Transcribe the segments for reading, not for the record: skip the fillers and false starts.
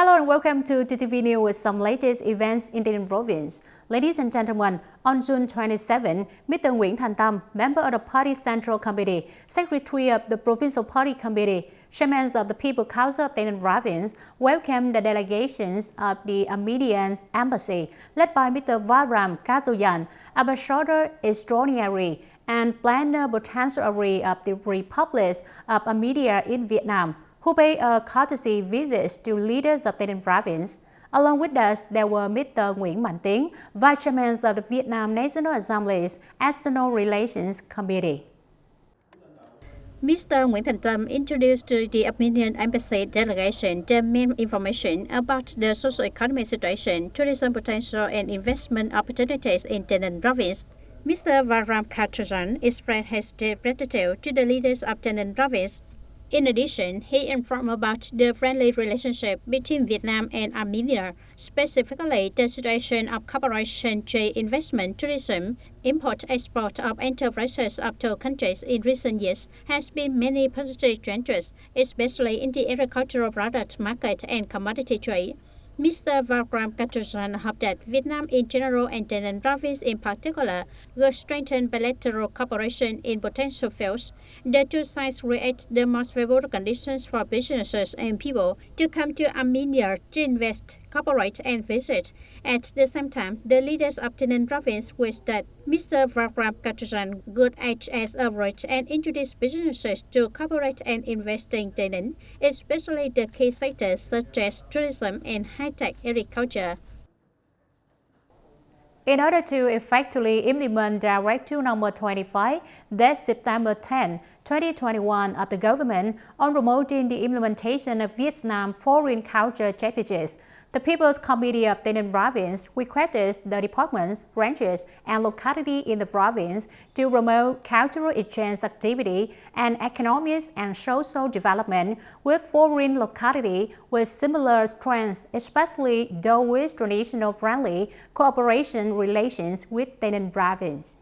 Hello and welcome to TTV News with some latest events in TayNinhTV province. Ladies and gentlemen, on June 27, Mr. Nguyễn Thành Tâm, member of the Party Central Committee, Secretary of the Provincial Party Committee, Chairman of the People Council of TayNinhTV province, welcomed the delegations of the Armenian Embassy, led by Mr. Varam Kazoyan, Ambassador Extraordinary and Plenipotentiary of the Republic of Armenia in Vietnam, who paid a courtesy visit to leaders of TayNinhTV province. Along with us, there were Mr. Nguyễn Mạnh Tiến, Vice Chairman of the Vietnam National Assembly's External Relations Committee. Mr. Nguyễn Thành Tâm introduced to the Armenian Embassy delegation the main information about the socio-economic situation, tourism potential and investment opportunities in TayNinhTV province. Mr. Varam Kazoyan expressed his gratitude to the leaders of TayNinhTV province. In addition, he informed about the friendly relationship between Vietnam and Armenia, specifically the situation of cooperation, trade, investment, tourism, import-export of enterprises of two countries in recent years has been many positive changes, especially in the agricultural product market and commodity trade. Mr. Varam Kazoyan hoped that Vietnam in general and TayNinhTV province in particular will strengthen bilateral cooperation in potential fields. The two sides create the most favorable conditions for businesses and people to come to Armenia to invest, cooperate and visit. At the same time, the leaders of TayNinhTV province wish that Mr. Varam Kazoyan would act as a bridge and introduce businesses to cooperate and invest in TayNinhTV, especially the key sectors such as tourism and high-tech agriculture. In order to effectively implement Directive Number 25, dated September 10, 2021 of the government on promoting the implementation of Vietnam foreign culture strategies, the People's Committee of TayNinhTV province requested the departments, branches, and locality in the province to promote cultural exchange activity and economic and social development with foreign locality with similar strengths, especially those with traditional friendly cooperation relations with TayNinhTV province.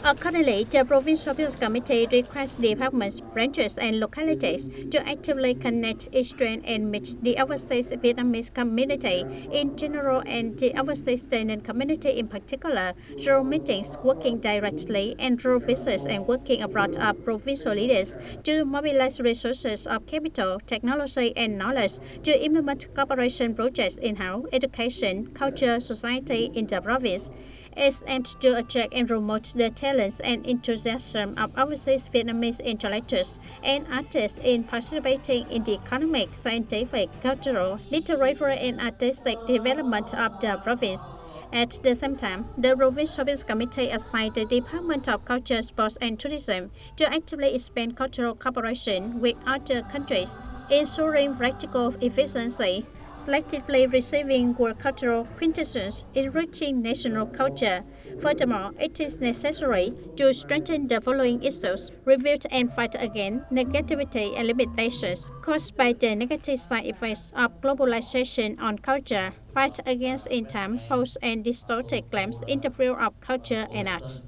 Accordingly, the Provincial People's Committee requests departments, branches, and localities to actively connect, exchange, and meet the overseas Vietnamese community in general and the overseas TayNinhTV community in particular through meetings, working directly, and through visits and working abroad of provincial leaders to mobilize resources of capital, technology, and knowledge to implement cooperation projects in health, education, culture, society in the province. It aims to attract and promote the talents and enthusiasm of overseas Vietnamese intellectuals and artists in participating in the economic, scientific, cultural, literary, and artistic development of the province. At the same time, the Provincial People's Committee assigned the Department of Culture, Sports and Tourism to actively expand cultural cooperation with other countries, ensuring practical efficiency, selectively receiving world cultural quintessence, enriching national culture. Furthermore, it is necessary to strengthen the following issues: review and fight against negativity and limitations caused by the negative side effects of globalization on culture, fight against in-time false and distorted claims in the field of culture and art.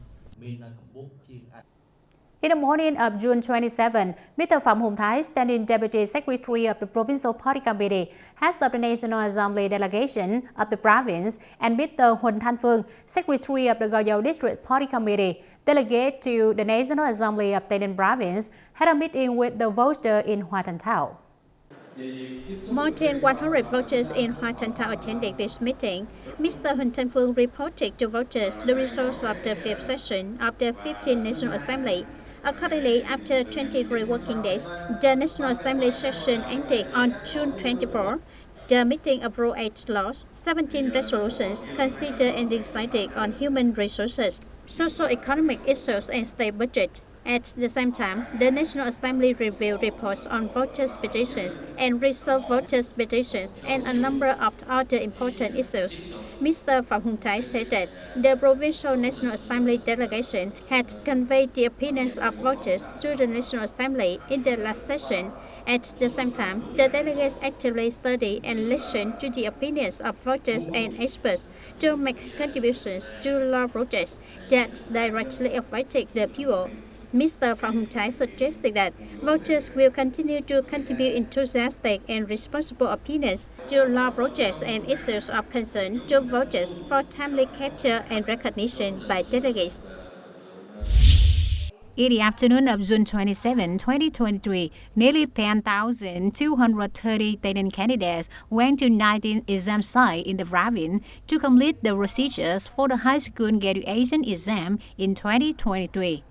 In the morning of June 27, Mr. Phạm Hùng Thái, Standing Deputy Secretary of the Provincial Party Committee, head of the National Assembly delegation of the province, and Mr. Huỳnh Thanh Phương, Secretary of the Gò Dầu District Party Committee, delegate to the National Assembly of TayNinhTV province, had a meeting with the voters in Hoa Thanh Thao. More than 100 voters in Hoa Thanh Thao attended this meeting. Mr. Huỳnh Thanh Phương reported to voters the results of the fifth session of the 15th National Assembly. Accordingly, after 23 working days, the National Assembly session ended on June 24. The meeting approved 8 laws, 17 resolutions, considered and decided on human resources, socio-economic issues, and state budget. At the same time, the National Assembly reviewed reports on voters' petitions and resolved voters' petitions and a number of other important issues. Mr. Phạm Hùng Thái said that the Provincial National Assembly delegation had conveyed the opinions of voters to the National Assembly in the last session. At the same time, the delegates actively study and listen to the opinions of voters and experts to make contributions to law projects that directly affected the people. Mr. Phạm Thái suggested that voters will continue to contribute enthusiastic and responsible opinions to law projects and issues of concern to voters for timely capture and recognition by delegates. In the afternoon of June 27, 2023, nearly 10,230 TayNinhTV candidates went to 19 exam sites in the province to complete the procedures for the high school graduation exam in 2023.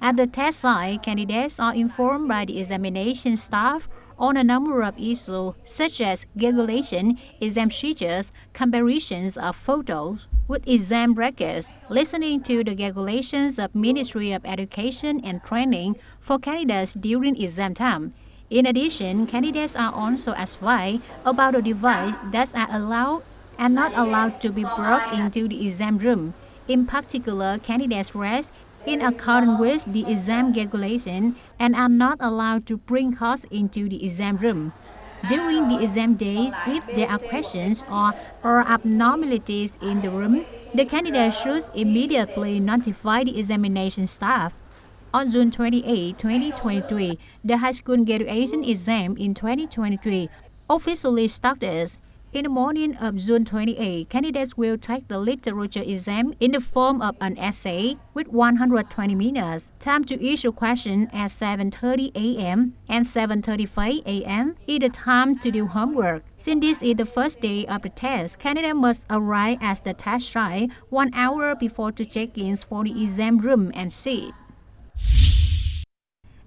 At the test site, candidates are informed by the examination staff on a number of issues such as calculation, exam sheets, comparisons of photos with exam records, listening to the calculations of Ministry of Education and Training for candidates during exam time. In addition, candidates are also advised about the devices that are allowed and not allowed to be brought into the exam room. In particular, candidates rest in accordance with the exam calculation and are not allowed to bring cards into the exam room. During the exam days, if there are questions or abnormalities in the room, the candidate should immediately notify the examination staff. On June 28, 2023, the high school graduation exam in 2023 officially started. In the morning of June 28, candidates will take the literature exam in the form of an essay with 120 minutes. Time to issue questions at 7:30 a.m. and 7:35 a.m. is the time to do homework. Since this is the first day of the test, candidates must arrive at the test site 1 hour before to check-in for the exam room and seat.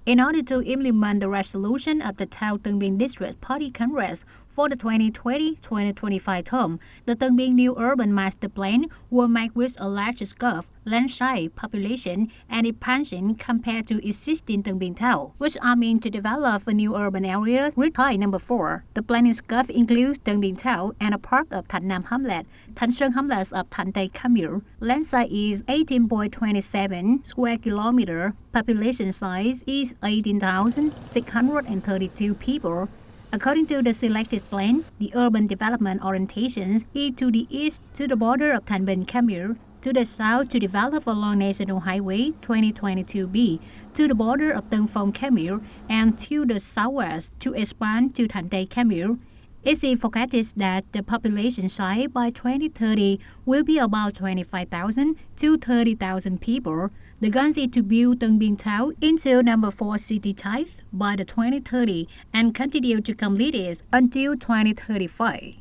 In order to implement the resolution of the Thao Tân Biên District Party Congress for the 2020-2025 term, the Tân Biên New Urban Master Plan will make with a larger scope, land size, population, and expansion compared to existing Tân Biên Thao, which are meant to develop a new urban area with type number 4. The planning scope includes Tân Biên Thao and a part of Thanh Nam Hamlet, Thanh Sơn Hamlets of Thanh Tây Commune. Land size is 18.27 square kilometer. Population size is 18,632 people. According to the selected plan, the urban development orientations is to the east to the border of Thanh Bình Commune, to the south to develop along National Highway 2022B to the border of Tân Phong Commune, and to the southwest to expand to Thanh Tây Commune. It is forecasted that the population size by 2030 will be about 25,000 to 30,000 people. The goal is to build Tân Biên Thao into number 4 city type by the 2030 and continue to complete it until 2035.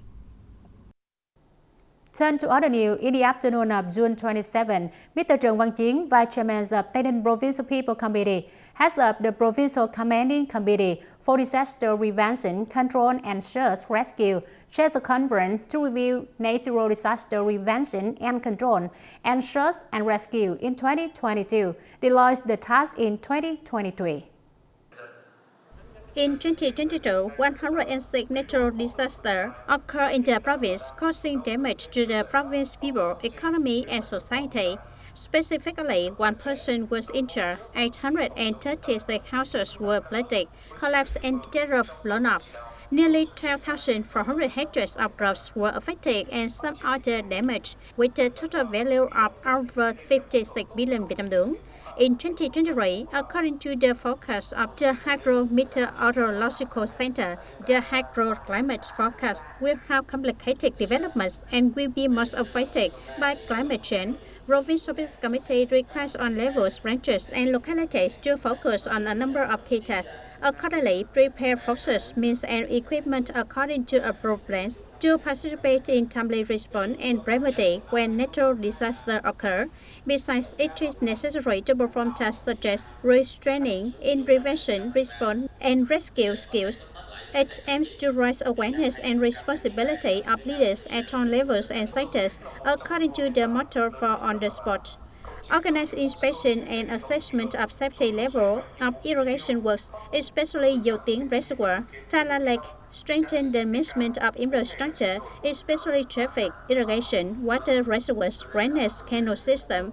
Turn to other news. In the afternoon of June 27, Mr. Trần Văn Chiến, Vice Chairman of Tây Ninh Provincial People Committee, heads up the Provincial Commanding Committee for Disaster Prevention, Control and Search Rescue, chairs a conference to review natural disaster prevention and control and search and rescue in 2022, deploys the task in 2023. In 2022, 106 natural disasters occurred in the province, causing damage to the province people, economy, and society. Specifically, 1 person was injured, 836 houses were flooded, collapsed, and thereof blown off. Nearly 12,400 hectares of crops were affected and some other damaged, with a total value of over 56 billion Vietnam dong. In 2023, according to the forecast of the Hydrometeorological Center, the hydroclimate forecast will have complicated developments and will be most affected by climate change. Provincial Peace Committee requests on levels, branches, and localities to focus on a number of key tasks. Accordingly, prepare forces, means, and equipment according to approved plans to participate in timely response and remedy when natural disasters occur. Besides, it is necessary to perform tasks such as restraining in prevention, response, and rescue skills. It aims to raise awareness and responsibility of leaders at all levels and sectors according to the motto for on the spot. Organize inspection and assessment of safety level of irrigation works, especially Dầu Tiếng Reservoir, Tala Lake, strengthen the management of infrastructure, especially traffic, irrigation, water reservoirs, drainage canal system,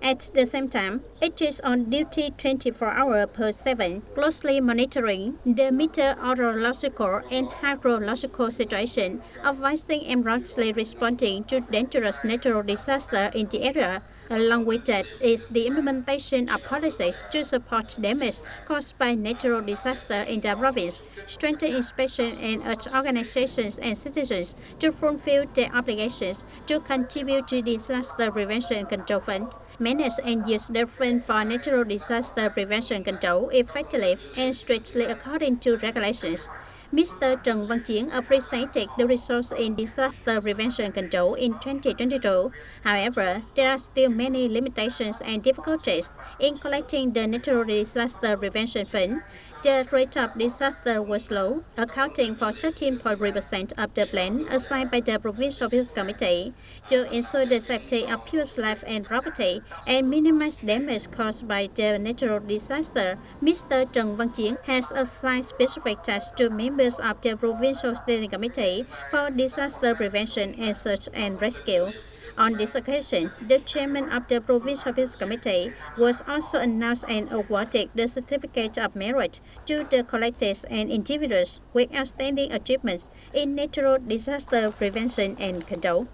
At the same time, it is on duty 24 hours per 7, closely monitoring the meteorological and hydrological situation, advising and promptly responding to dangerous natural disasters in the area. Along with that is the implementation of policies to support damage caused by natural disaster in the province, strengthen inspection and urge organizations and citizens to fulfill their obligations to contribute to disaster prevention control fund, manage and use the fund for natural disaster prevention control effectively and strictly according to regulations. Mr. Trần Văn Chiến appreciated the results in disaster prevention control in 2022. However, there are still many limitations and difficulties in collecting the natural disaster prevention fund. The rate of disaster was low, accounting for 13.3% of the plan assigned by the Provincial Appeals Committee. To ensure the safety of people's life and property and minimize damage caused by the natural disaster, Mr. Trần Văn Chiến has assigned specific tasks to members of the Provincial Steering Committee for Disaster Prevention and Search and Rescue. On this occasion, the chairman of the Provincial Appeals Committee was also announced and awarded the Certificate of Merit to the collectives and individuals with outstanding achievements in natural disaster prevention and control.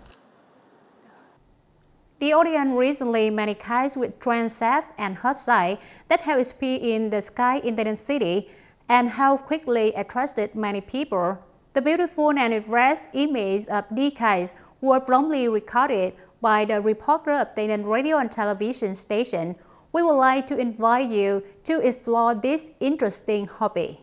The audience recently many kites with transect and hot side that have appeared in the sky in TayNinhTV and have quickly attracted many people. The beautiful and refreshed images of these kites were promptly recorded by the reporter of TayNinh radio and television station. We would like to invite you to explore this interesting hobby.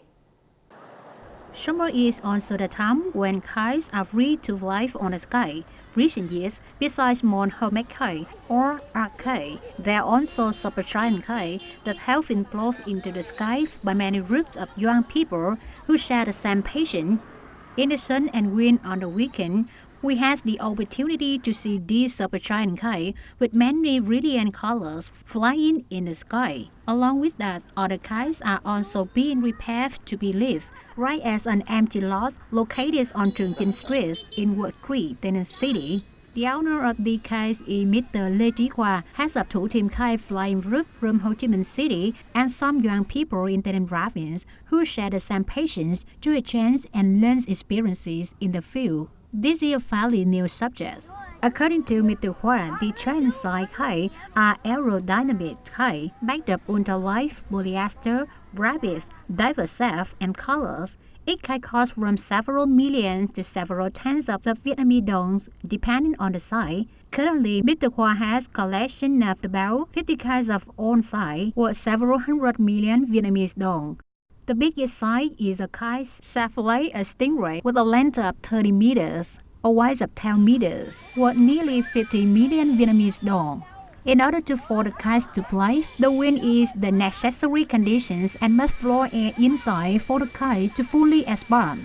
Summer is also the time when kites are free to fly on the sky. Recent years, besides small homemade kite or arc kite, there are also supergiant kites that have been flown into the sky by many groups of young people who share the same passion. In the sun and wind on the weekend, we had the opportunity to see these supergiant kites with many brilliant colors flying in the sky. Along with that, other kites are also being repaired to be lifted, right as an empty lot located on Trường Chinh Street in Ward 3, TayNinhTV. The owner of the kites is Mr. Lê Trí Khoa, has a two-team kite flying group from Ho Chi Minh City and some young people in TayNinh province who share the same passions to exchange and learn experiences in the field. This is a fairly new subject. According to Mr. Khoa, the Chinese side kites are aerodynamic kites made of ultralight polyester, rabbits, diverse shapes and colors. Each kite costs from several millions to several tens of the Vietnamese dongs, depending on the size. Currently, Mr. Khoa has a collection of about 50 kites of all sizes, worth several hundred million Vietnamese dong. The biggest size is a kite shaped like a stingray with a length of 30 meters, a width of 10 meters, worth nearly 50 million Vietnamese dong. In order for the kites to fly, the wind is the necessary conditions and must flow air inside for the kite to fully expand.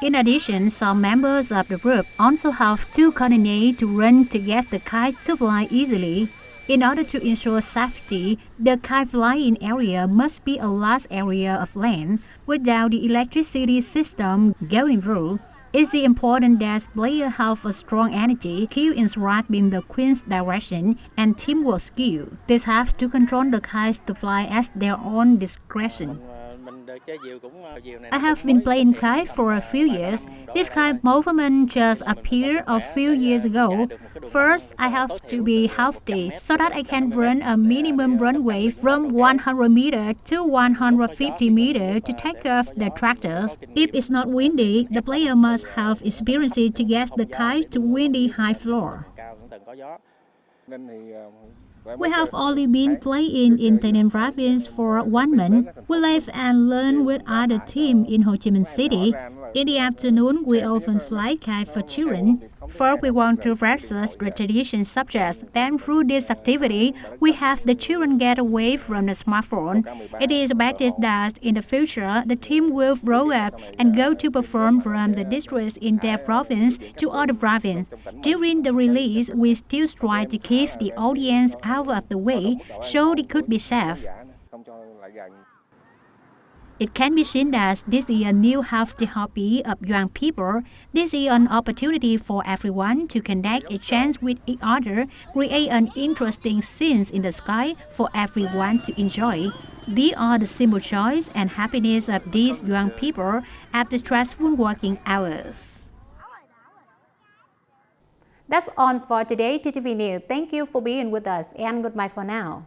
In addition, some members of the group also have to coordinate to run to get the kite to fly easily. In order to ensure safety, the kite flying area must be a large area of land without the electricity system going through. It's important that players have a strong energy, skill in swapping the wind's direction, and teamwork skill. They have to control the kites to fly at their own discretion. I have been playing kite for a few years. This kite movement just appeared a few years ago. First, I have to be healthy so that I can run a minimum runway from 100 meters to 150 meters to take off the tractors. If it's not windy, the player must have experience to get the kite to windy high floor. We have only been playing in TayNinh province for 1 month. We live and learn with other teams in Ho Chi Minh City. In the afternoon, we often fly kite for children. First, we want to practice the tradition subjects. Then, through this activity, we have the children get away from the smartphone. It is expected that in the future, the team will grow up and go to perform from the districts in their province to other provinces. During the release, we still try to keep the audience out of the way so it could be safe. It can be seen that this is a new healthy hobby of young people. This is an opportunity for everyone to connect, exchange with each other, create an interesting scenes in the sky for everyone to enjoy. These are the simple joys and happiness of these young people after stressful working hours. That's all for today, TTV News. Thank you for being with us and goodbye for now.